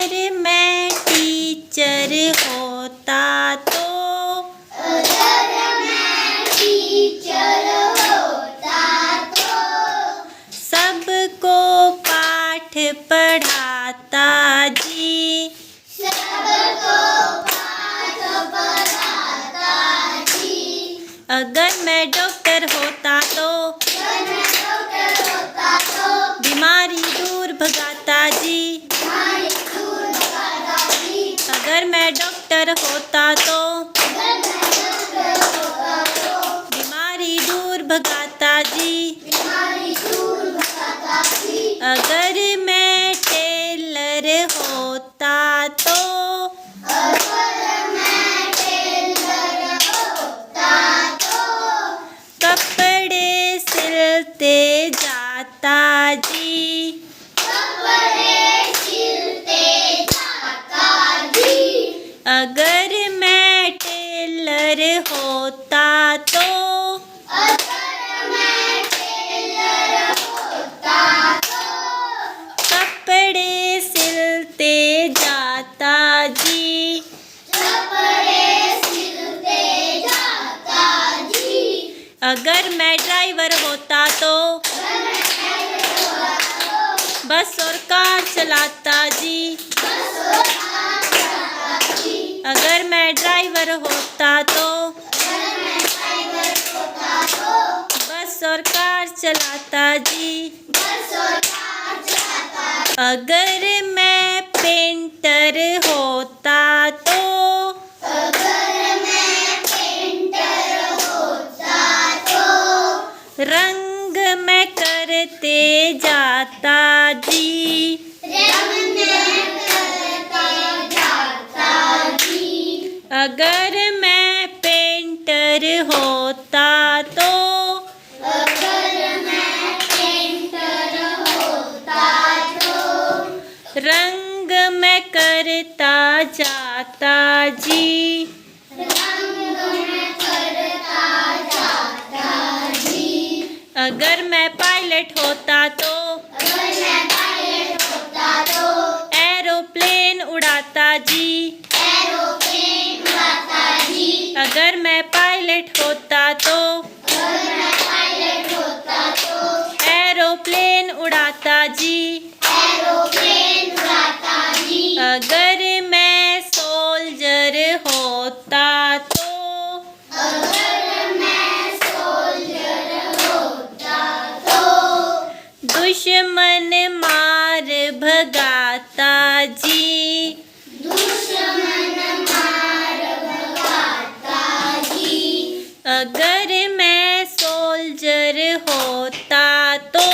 अगर मैं टीचर होता तो सबको पाठ पढ़ाता जी। अगर मैं डॉक्टर होता तो बीमारी दूर भगाता जी। अगर मैं डॉक्टर होता तो बीमारी दूर भगाता जी। अगर मैं टेलर होता तो कपड़े सिलते जाता जी। अगर मैं टेलर होता तो कपड़े सिलते जाता जी। अगर मैं ड्राइवर होता तो बस और कार चलाता जी। अगर मैं ड्राइवर होता तो बस और कार चलाता जी। अगर मैं पेंटर होता तो रंग मैं करते जाता जी। अगर मैं पेंटर होता तो रंग मैं करता जाता जी। अगर मैं पायलट होता तो एरोप्लेन उड़ाता जी। अगर मैं पायलट होता तो एरोप्लेन उड़ाता जी। अगर मैं सोल्जर होता तो दुश्मन मार भगाता जी। अगर मैं सोल्जर होता तो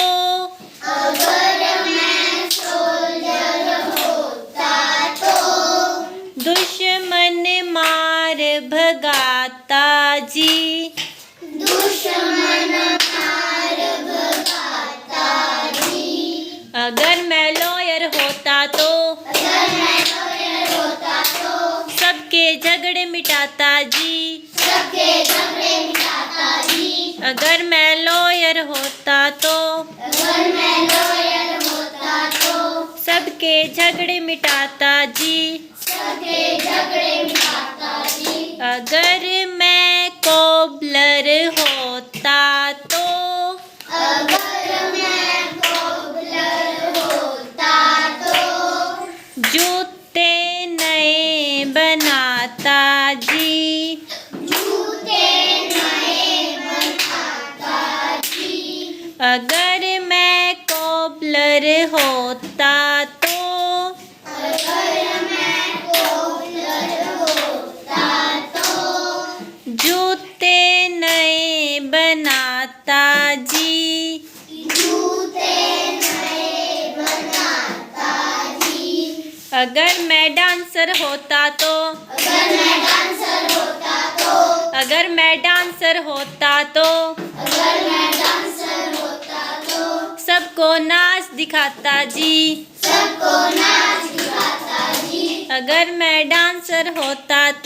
दुश्मन मार भगाता जी। अगर मैं लॉयर होता तो सबके झगड़े मिटाता जी। अगर मैं लॉयर होता तो सबके झगड़े मिटाता जी। अगर मैं कोबलर होता तो जूते नए बनाता जी। अगर मैं कोबलर होता तो जूते नए बनाता जी। अगर मैं डांसर होता तो अगर मैं डांसर होता तो सबको नाच दिखाता जी। अगर मैं डांसर होता तो